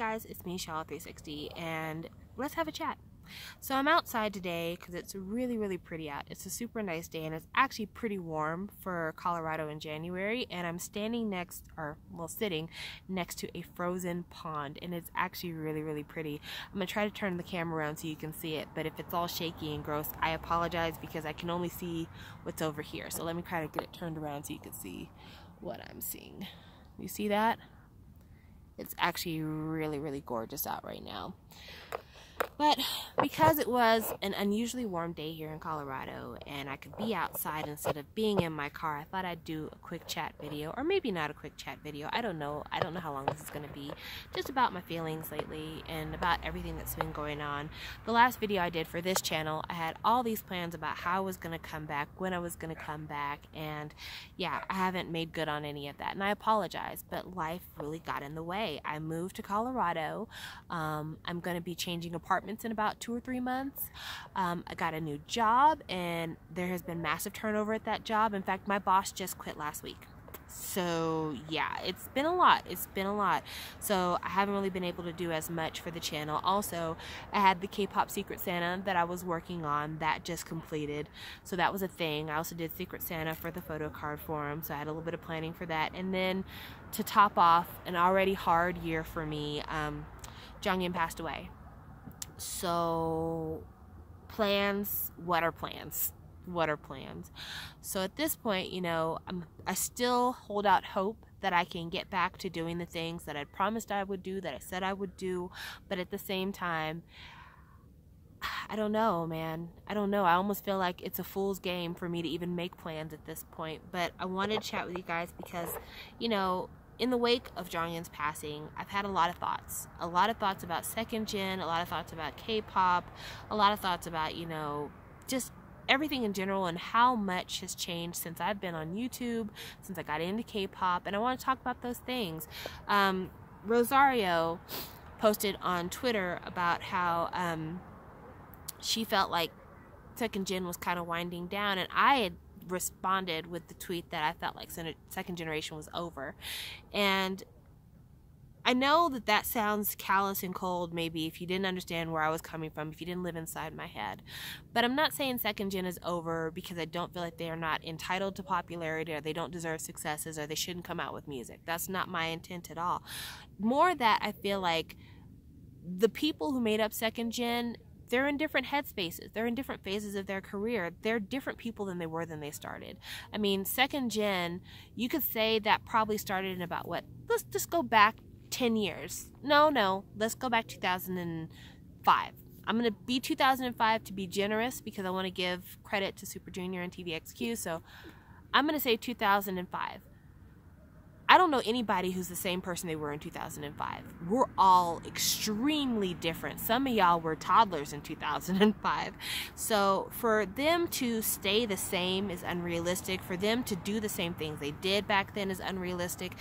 Guys, it's me, Shala360, and let's have a chat. So I'm outside today because it's really pretty out. It's a super nice day and it's actually pretty warm for Colorado in January, and I'm standing next, or well, sitting next to a frozen pond, and it's actually really pretty. I'm gonna try to turn the camera around so you can see it, but if it's all shaky and gross, I apologize because I can only see what's over here. So let me try to get it turned around so you can see what I'm seeing. You see that? It's actually really gorgeous out right now. But because it was an unusually warm day here in Colorado and I could be outside instead of being in my car, I thought I'd do a quick chat video, or maybe not a quick chat video. I don't know how long this is going to be. Just about my feelings lately and about everything that's been going on. The last video I did for this channel, I had all these plans about how I was going to come back, when I was going to come back, and yeah, I haven't made good on any of that, and I apologize, but life really got in the way. I moved to Colorado. I'm going to be changing apartments in about 2 or 3 months. I got a new job and there has been massive turnover at that job. In fact, my boss just quit last week. So yeah, it's been a lot. So I haven't really been able to do as much for the channel. Also, I had the K-pop Secret Santa that I was working on that just completed, so that was a thing. I also did Secret Santa for the photo card for him, so I had a little bit of planning for that. And then to top off an already hard year for me, Jonghyun passed away. So plans, what are plans? So at this point, you know, I still hold out hope that I can get back to doing the things that I promised I would do, that I said I would do, but at the same time, I don't know, man. I don't know. I almost feel like it's a fool's game for me to even make plans at this point, but I wanted to chat with you guys because, you know, in the wake of Jonghyun's passing, I've had a lot of thoughts about second gen, a lot of thoughts about K-pop, a lot of thoughts about, you know, just everything in general and how much has changed since I've been on YouTube, since I got into K-pop, and I want to talk about those things. Rosario posted on Twitter about how she felt like second gen was kind of winding down, and I had responded with the tweet that I felt like second generation was over. And I know that that sounds callous and cold, maybe, if you didn't understand where I was coming from, if you didn't live inside my head. But I'm not saying second gen is over because I don't feel like they are not entitled to popularity, or they don't deserve successes, or they shouldn't come out with music. That's not my intent at all. More that I feel like the people who made up second gen, they're in different headspaces. They're in different phases of their career. They're different people than they were when they started. I mean, second gen, you could say that probably started in about what? Let's just go back 10 years. No, let's go back 2005. I'm going to be 2005 to be generous because I want to give credit to Super Junior and TVXQ. So I'm going to say 2005. I don't know anybody who's the same person they were in 2005. We're all extremely different. Some of y'all were toddlers in 2005. So for them to stay the same is unrealistic. For them to do the same things they did back then is unrealistic.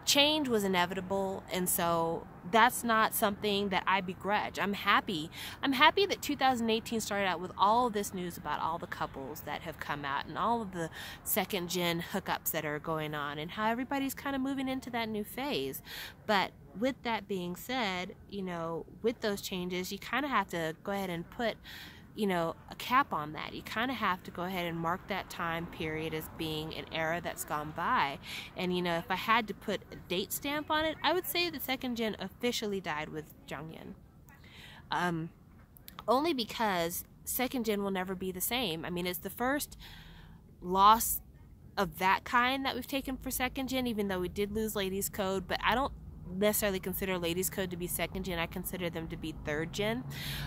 Change was inevitable, and so that's not something that I begrudge. I'm happy that 2018 started out with all of this news about all the couples that have come out and all of the second gen hookups that are going on and how everybody's kind of moving into that new phase. But with that being said, you know, with those changes, you kind of have to go ahead and put, you know, a cap on that. You kind of have to go ahead and mark that time period as being an era that's gone by. And, you know, if I had to put a date stamp on it, I would say the second gen officially died with Jonghyun. Only because second gen will never be the same. I mean, it's the first loss of that kind that we've taken for second gen, even though we did lose Ladies Code, but I don't necessarily consider Ladies Code to be second gen. I consider them to be third gen.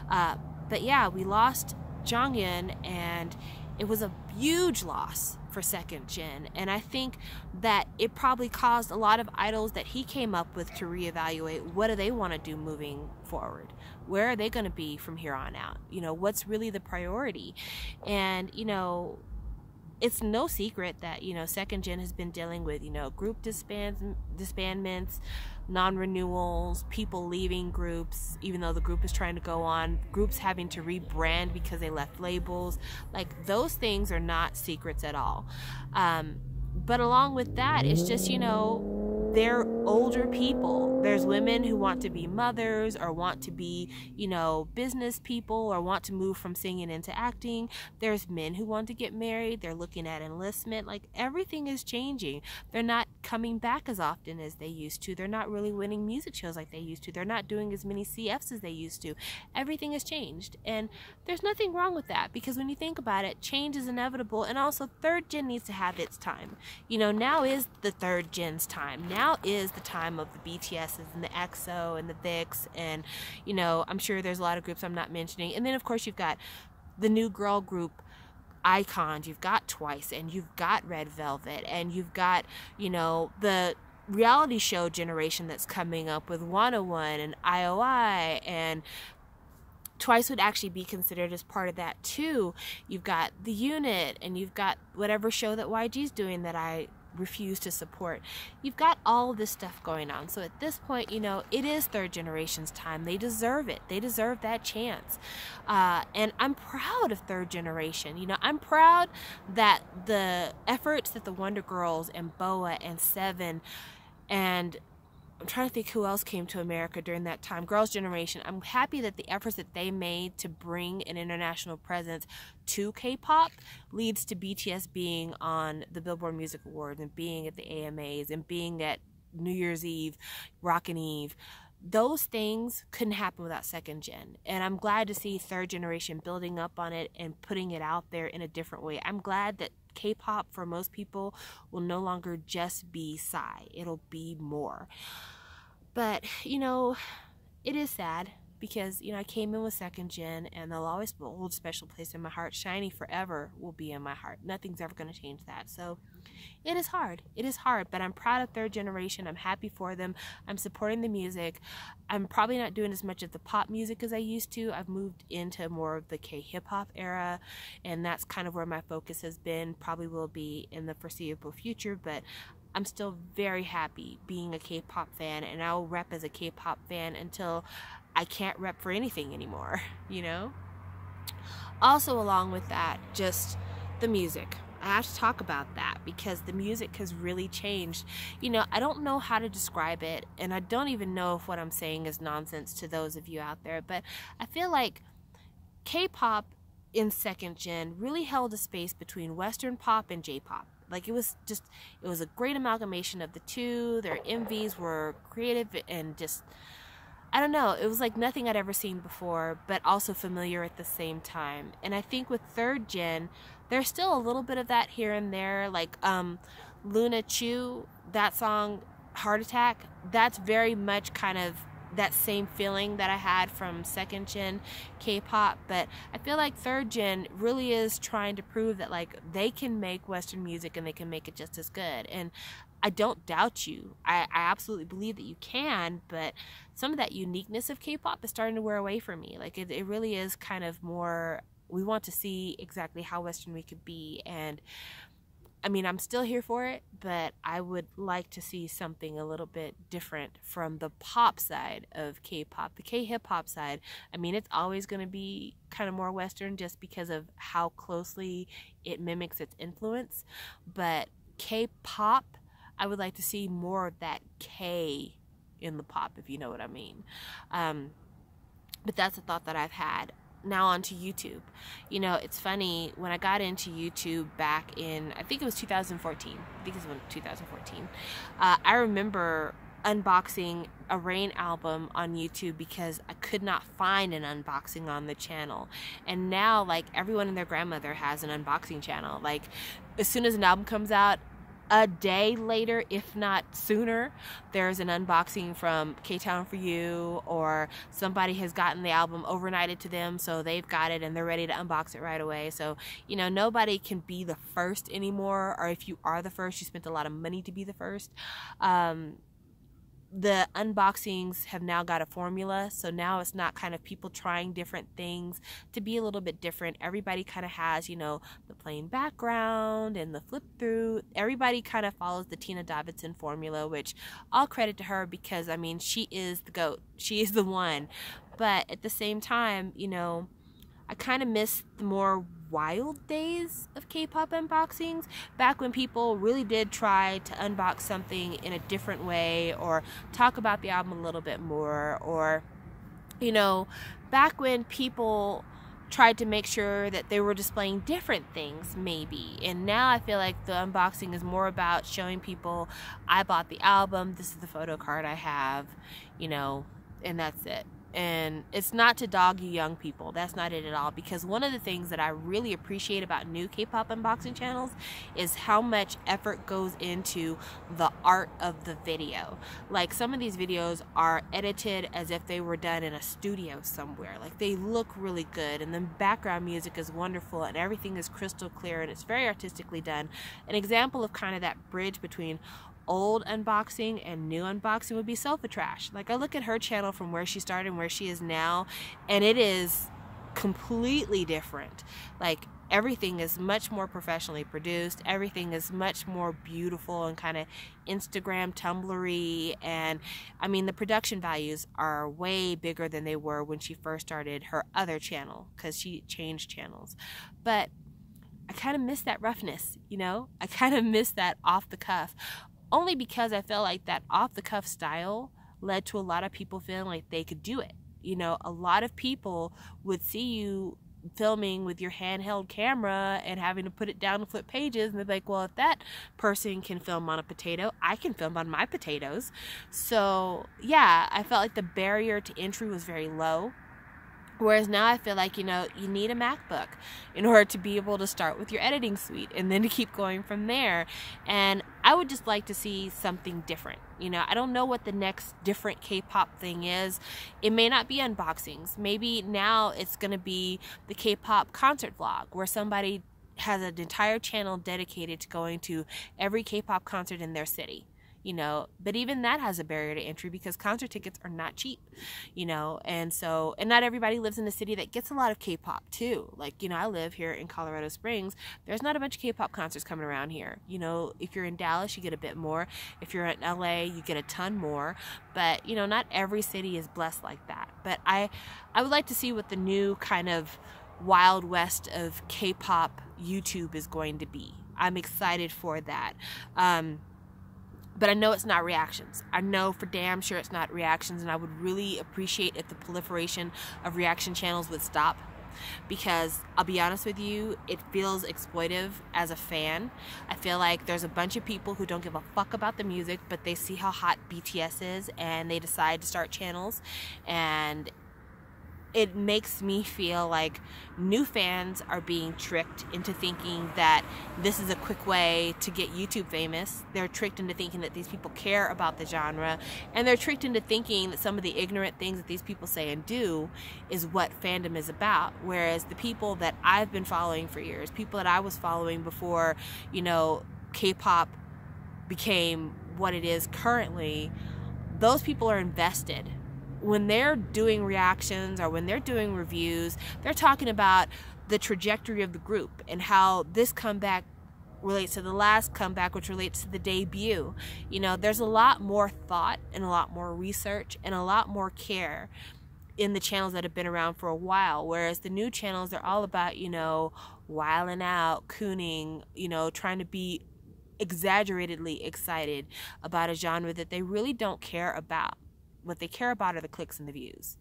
But yeah, we lost Jonghyun, and it was a huge loss for second gen. And I think that it probably caused a lot of idols that he came up with to reevaluate what do they want to do moving forward. Where are they going to be from here on out? You know, what's really the priority? And, you know, it's no secret that, you know, second gen has been dealing with, you know, group disbandments, non-renewals, people leaving groups even though the group is trying to go on, groups having to rebrand because they left labels. Like, those things are not secrets at all. But along with that, it's just, you know, they're older people. There's women who want to be mothers or want to be, you know, business people or want to move from singing into acting. There's men who want to get married. They're looking at enlistment. Like, everything is changing. They're not coming back as often as they used to. They're not really winning music shows like they used to. They're not doing as many CFs as they used to. Everything has changed. And there's nothing wrong with that, because when you think about it, change is inevitable. And also, third gen needs to have its time. You know, now is the third gen's time. Now is the time of the BTSs and the EXO and the VIX, and, you know, I'm sure there's a lot of groups I'm not mentioning. And then, of course, you've got the new girl group icons. You've got Twice, and you've got Red Velvet, and you've got, you know, the reality show generation that's coming up with 101 and IOI, and Twice would actually be considered as part of that too. You've got The Unit, and you've got whatever show that YG's doing that I refuse to support. You've got all this stuff going on. So at this point, you know, it is third generation's time. They deserve it. They deserve that chance. And I'm proud of third generation. You know, I'm proud that the efforts that the Wonder Girls and BoA and Seven, and I'm trying to think who else came to America during that time. Girls' Generation. I'm happy that the efforts that they made to bring an international presence to K-pop leads to BTS being on the Billboard Music Awards and being at the AMAs and being at New Year's Eve, Rockin' Eve. Those things couldn't happen without second gen. And I'm glad to see third generation building up on it and putting it out there in a different way. I'm glad that K-pop for most people will no longer just be Psy. It'll be more. But, you know, it is sad because, you know, I came in with second gen, and they'll always hold a special place in my heart. SHINee forever will be in my heart. Nothing's ever going to change that. So it is hard. It is hard, but I'm proud of third generation. I'm happy for them. I'm supporting the music. I'm probably not doing as much of the pop music as I used to. I've moved into more of the K-hip-hop era, and that's kind of where my focus has been, probably will be in the foreseeable future, but I'm still very happy being a K-pop fan, and I'll rep as a K-pop fan until I can't rep for anything anymore, you know? Also, along with that, just the music. I have to talk about that because the music has really changed. You know, I don't know how to describe it, and I don't even know if what I'm saying is nonsense to those of you out there, but I feel like K-pop in second gen really held a space between Western pop and J-pop. Like, it was a great amalgamation of the two. Their MVs were creative and just, I don't know, it was like nothing I'd ever seen before, but also familiar at the same time. And I think with third gen, there's still a little bit of that here and there. Like, Luna Chu, that song, Heart Attack, that's very much kind of that same feeling that I had from second gen K-pop, but I feel like third gen really is trying to prove that, like, they can make Western music and they can make it just as good. And I don't doubt you. I absolutely believe that you can, but some of that uniqueness of K-pop is starting to wear away from me. Like, it really is kind of more, we want to see exactly how Western we could be, and I mean, I'm still here for it, but I would like to see something a little bit different from the pop side of K-pop. The K-hip-hop side, I mean, it's always going to be kind of more Western just because of how closely it mimics its influence. But K-pop, I would like to see more of that K in the pop, if you know what I mean. But that's a thought that I've had. Now on to YouTube. You know, it's funny, when I got into YouTube back in, I think it was 2014. I think it was 2014. I remember unboxing a Rain album on YouTube because I could not find an unboxing on the channel. And now, like, everyone and their grandmother has an unboxing channel. Like, as soon as an album comes out, a day later, if not sooner, there's an unboxing from K-Town For You, or somebody has gotten the album overnighted to them, so they've got it and they're ready to unbox it right away. So, you know, nobody can be the first anymore, or if you are the first, you spent a lot of money to be the first. The unboxings have now got a formula, so now it's not kind of people trying different things to be a little bit different. Everybody kind of has, you know, the plain background and the flip through. Everybody kind of follows the Tina Davidson formula, which all credit to her because, I mean, she is the GOAT. She is the one. But at the same time, you know, I kind of miss the more wild days of K-pop unboxings, back when people really did try to unbox something in a different way or talk about the album a little bit more, or, you know, back when people tried to make sure that they were displaying different things maybe. And now I feel like the unboxing is more about showing people, I bought the album, this is the photo card I have, you know, and that's it. And it's not to dog you young people, that's not it at all, because one of the things that I really appreciate about new K-pop unboxing channels is how much effort goes into the art of the video. Like, some of these videos are edited as if they were done in a studio somewhere. Like, they look really good, and the background music is wonderful, and everything is crystal clear, and it's very artistically done. An example of kind of that bridge between old unboxing and new unboxing would be Sofa Trash. Like, I look at her channel from where she started and where she is now, and it is completely different. Like, everything is much more professionally produced, everything is much more beautiful and kind of Instagram Tumblr-y, and I mean, the production values are way bigger than they were when she first started her other channel, because she changed channels. But I kind of miss that roughness, you know? I kind of miss that off the cuff. Only because I felt like that off-the-cuff style led to a lot of people feeling like they could do it. You know, a lot of people would see you filming with your handheld camera and having to put it down to flip pages, and they're like, well, if that person can film on a potato, I can film on my potatoes. So, yeah, I felt like the barrier to entry was very low. Whereas now I feel like, you know, you need a MacBook in order to be able to start with your editing suite and then to keep going from there. And I would just like to see something different. You know, I don't know what the next different K-pop thing is. It may not be unboxings. Maybe now it's going to be the K-pop concert vlog, where somebody has an entire channel dedicated to going to every K-pop concert in their city. You know, but even that has a barrier to entry because concert tickets are not cheap, you know, and not everybody lives in a city that gets a lot of K-pop too. Like, you know, I live here in Colorado Springs. There's not a bunch of K-pop concerts coming around here. You know, if you're in Dallas, you get a bit more. If you're in LA, you get a ton more. But, you know, not every city is blessed like that. But I would like to see what the new kind of Wild West of K-pop YouTube is going to be. I'm excited for that. But I know it's not reactions. I know for damn sure it's not reactions, and I would really appreciate if the proliferation of reaction channels would stop, because I'll be honest with you, it feels exploitive as a fan. I feel like there's a bunch of people who don't give a fuck about the music, but they see how hot BTS is and they decide to start channels, and it makes me feel like new fans are being tricked into thinking that this is a quick way to get YouTube famous. They're tricked into thinking that these people care about the genre, and they're tricked into thinking that some of the ignorant things that these people say and do is what fandom is about. Whereas the people that I've been following for years, people that I was following before, you know, K-pop became what it is currently, those people are invested. When they're doing reactions or when they're doing reviews, they're talking about the trajectory of the group and how this comeback relates to the last comeback, which relates to the debut. You know, there's a lot more thought and a lot more research and a lot more care in the channels that have been around for a while, whereas the new channels, they're all about, you know, wilding out, cooning, you know, trying to be exaggeratedly excited about a genre that they really don't care about. What they care about are the clicks and the views.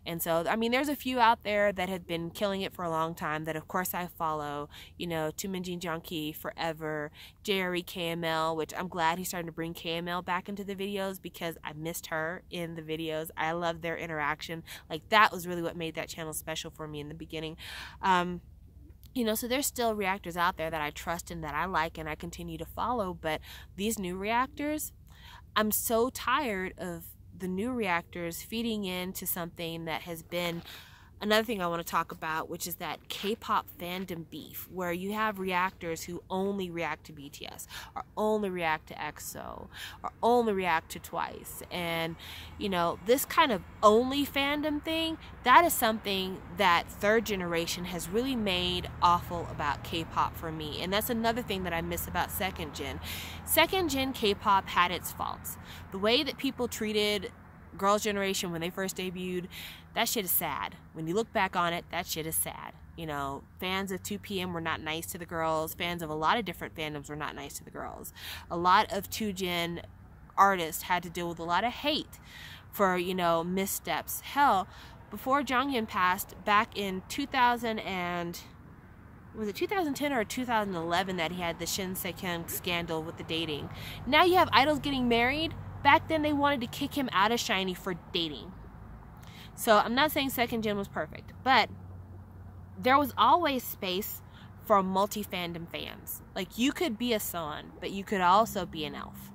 And so, I mean, there's a few out there that have been killing it for a long time that, of course, I follow. You know, Tuminjin Jeonki, Forever, JRE KML, which I'm glad he's starting to bring KML back into the videos because I missed her in the videos. I love their interaction. Like, that was really what made that channel special for me in the beginning. You know, so there's still reactors out there that I trust and that I like and I continue to follow. But these new reactors, I'm so tired of the new reactors feeding into something that has been another thing I want to talk about, which is that K-pop fandom beef, where you have reactors who only react to BTS, or only react to EXO, or only react to Twice. And, you know, this kind of only fandom thing, that is something that third generation has really made awful about K-pop for me. And that's another thing that I miss about second gen. Second gen K-pop had its faults. The way that people treated Girls' Generation, when they first debuted, that shit is sad. When you look back on it, that shit is sad. You know, fans of 2PM were not nice to the girls. Fans of a lot of different fandoms were not nice to the girls. A lot of 2Gen artists had to deal with a lot of hate for, you know, missteps. Hell, before Jonghyun passed, back in 2010 or 2011 that he had the Shin Se-kyung scandal with the dating. Now you have idols getting married. Back then they wanted to kick him out of SHINee for dating. So I'm not saying second gen was perfect, but there was always space for multi-fandom fans. Like, you could be a Son, but you could also be an elf.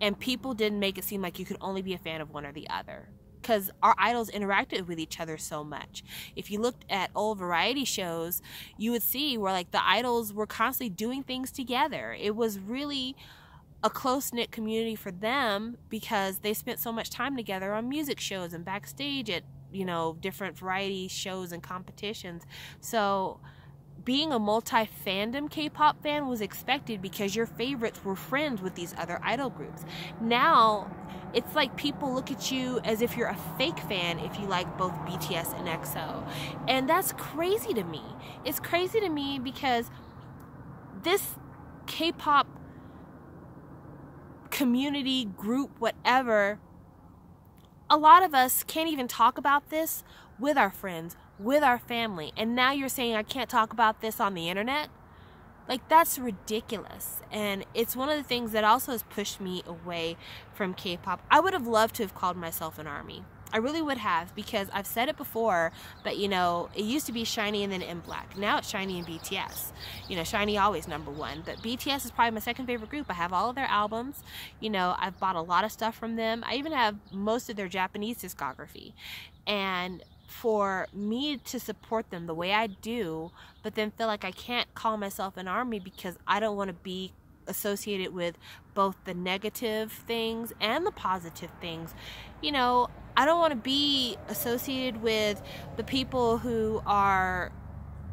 And people didn't make it seem like you could only be a fan of one or the other, because our idols interacted with each other so much. If you looked at old variety shows, you would see where, like, the idols were constantly doing things together. It was really a close-knit community for them because they spent so much time together on music shows and backstage at, you know, different variety shows and competitions. So being a multi-fandom K-pop fan was expected because your favorites were friends with these other idol groups. Now it's like people look at you as if you're a fake fan if you like both BTS and EXO, and that's crazy to me. It's crazy to me because this K-pop community, group, whatever, a lot of us can't even talk about this with our friends, with our family, and now you're saying I can't talk about this on the internet? Like, that's ridiculous. And it's one of the things that also has pushed me away from K-pop. I would have loved to have called myself an ARMY. I really would have, because I've said it before, but, you know, it used to be SHINee and then MBLAQ. Now it's SHINee and BTS. You know, SHINee always #1, but BTS is probably my second favorite group. I have all of their albums. You know, I've bought a lot of stuff from them. I even have most of their Japanese discography. And for me to support them the way I do, but then feel like I can't call myself an ARMY because I don't want to be associated with both the negative things and the positive things. You know, I don't want to be associated with the people who are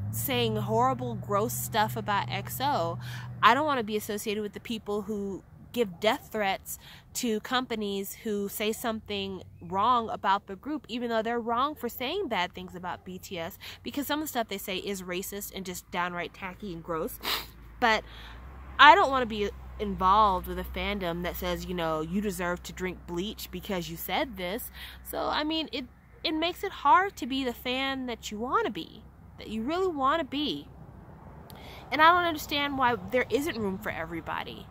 saying horrible, gross stuff about EXO. I don't want to be associated with the people who give death threats to companies who say something wrong about the group, even though they're wrong for saying bad things about BTS, because some of the stuff they say is racist and just downright tacky and gross. But I don't want to be involved with a fandom that says, you know, you deserve to drink bleach because you said this. So, I mean, it makes it hard to be the fan that you want to be, that you really want to be. And I don't understand why there isn't room for everybody.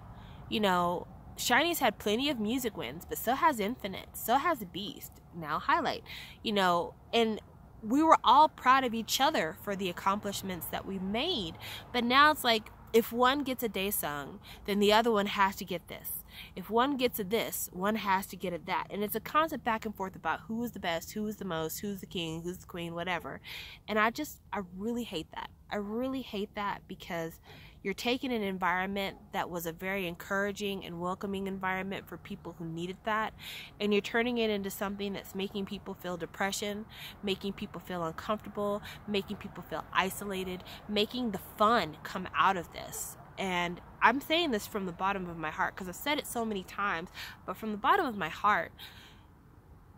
You know, SHINee's had plenty of music wins, but so has Infinite, so has Beast, now Highlight. You know, and we were all proud of each other for the accomplishments that we made. But now it's like, if one gets a Daesung, then the other one has to get this. If one gets a this, one has to get a that. And it's a constant back and forth about who is the best, who is the most, who's the king, who's the queen, whatever. And I really hate that. I really hate that, because you're taking an environment that was a very encouraging and welcoming environment for people who needed that, and you're turning it into something that's making people feel depression, making people feel uncomfortable, making people feel isolated, making the fun come out of this. And I'm saying this from the bottom of my heart, because I've said it so many times, but from the bottom of my heart,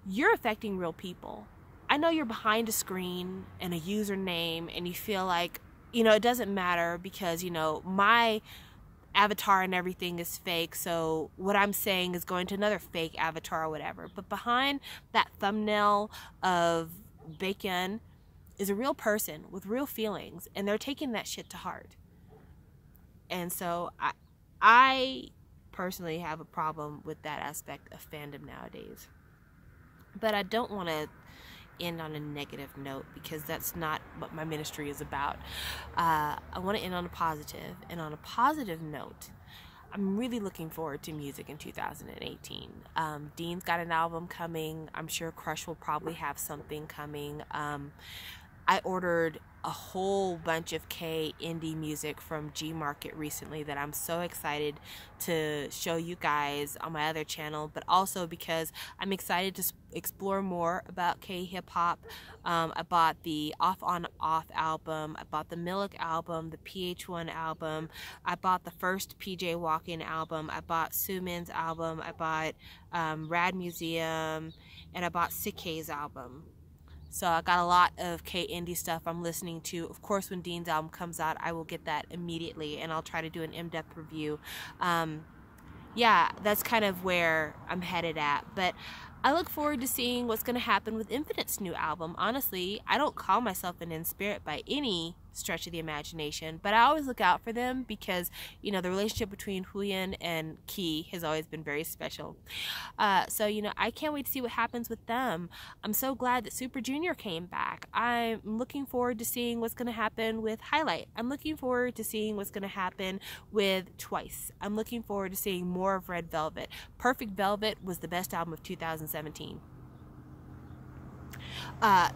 you're affecting real people. I know you're behind a screen and a username, and you feel like, you know, it doesn't matter because, you know, my avatar and everything is fake, so what I'm saying is going to another fake avatar or whatever. But behind that thumbnail of Baekhyun is a real person with real feelings, and they're taking that shit to heart. And so I personally have a problem with that aspect of fandom nowadays. But I don't want to end on a negative note, because that's not what my ministry is about. I want to end on a positive, and on a positive note, I'm really looking forward to music in 2018. Dean's got an album coming. I'm sure Crush will probably have something coming. I ordered a whole bunch of K indie music from G Market recently that I'm so excited to show you guys on my other channel, but also because I'm excited to explore more about K hip hop. I bought the Off on Off album, I bought the Milk album, the PH1 album, I bought the first PJ Walking album, I bought Sumin's album, I bought Rad Museum, and I bought Sick-K's album. So I got a lot of K indie stuff I'm listening to. Of course, when Dean's album comes out, I will get that immediately, and I'll try to do an in-depth review. Yeah, that's kind of where I'm headed at. But I look forward to seeing what's going to happen with Infinite's new album. Honestly, I don't call myself an in spirit by any stretch of the imagination, but I always look out for them because, you know, the relationship between Huyen and Key has always been very special. So, you know, I can't wait to see what happens with them. I'm so glad that Super Junior came back. I'm looking forward to seeing what's going to happen with Highlight. I'm looking forward to seeing what's going to happen with Twice. I'm looking forward to seeing more of Red Velvet. Perfect Velvet was the best album of 2017.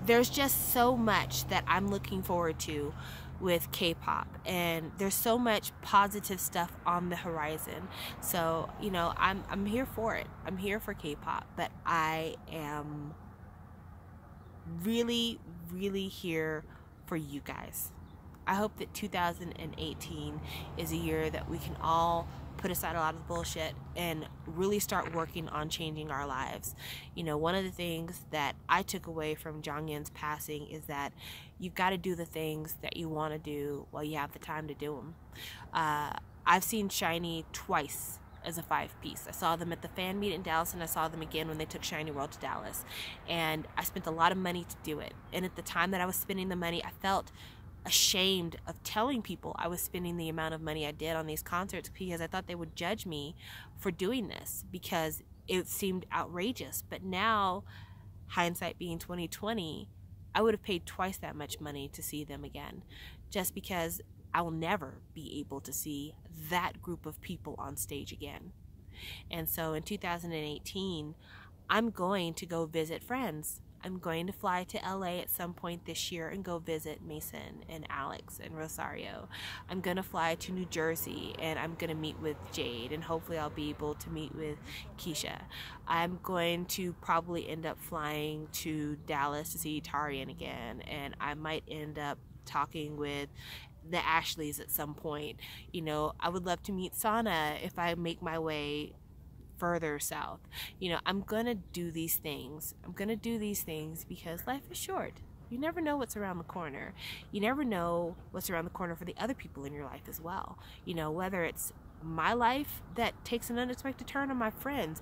There's just so much that I'm looking forward to with K-pop, and there's so much positive stuff on the horizon. So, you know, I'm here for it. I'm here for K-pop, but I am really, really here for you guys. I hope that 2018 is a year that we can all put aside a lot of the bullshit and really start working on changing our lives. You know, one of the things that I took away from Jong Yin's passing is that you've got to do the things that you want to do while you have the time to do them. I've seen SHINee twice as a 5-piece. I saw them at the fan meet in Dallas, and I saw them again when they took SHINee World to Dallas. And I spent a lot of money to do it. And at the time that I was spending the money, I felt ashamed of telling people I was spending the amount of money I did on these concerts because I thought they would judge me for doing this because it seemed outrageous. But now, hindsight being 2020, I would have paid twice that much money to see them again, just because I will never be able to see that group of people on stage again. And so in 2018, I'm going to go visit friends. I'm going to fly to LA at some point this year and go visit Mason and Alex and Rosario. I'm going to fly to New Jersey and I'm going to meet with Jade, and hopefully I'll be able to meet with Keisha. I'm going to probably end up flying to Dallas to see Tarian again, and I might end up talking with the Ashleys at some point. You know, I would love to meet Sana if I make my way further south. You know, I'm gonna do these things. I'm gonna do these things because life is short. You never know what's around the corner. You never know what's around the corner for the other people in your life as well. You know, whether it's my life that takes an unexpected turn or my friends.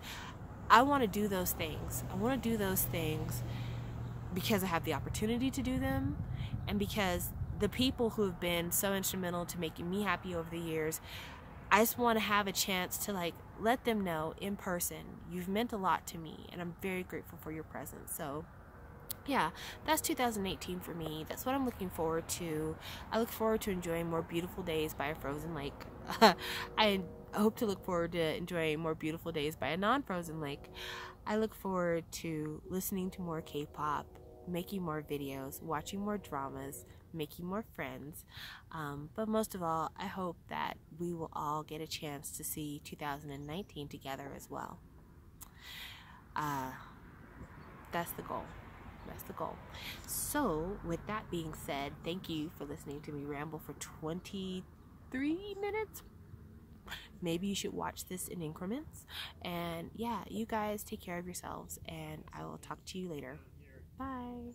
I want to do those things. I want to do those things because I have the opportunity to do them, and because the people who have been so instrumental to making me happy over the years, I just want to have a chance to like let them know in person, you've meant a lot to me and I'm very grateful for your presence. So yeah, that's 2018 for me. That's what I'm looking forward to. I look forward to enjoying more beautiful days by a frozen lake. I hope to look forward to enjoying more beautiful days by a non-frozen lake. I look forward to listening to more K-pop, making more videos, watching more dramas, making more friends, but most of all, I hope that we will all get a chance to see 2019 together as well. That's the goal. That's the goal. So with that being said, thank you for listening to me ramble for 23 minutes. Maybe you should watch this in increments. And yeah, you guys take care of yourselves, and I will talk to you later. Bye.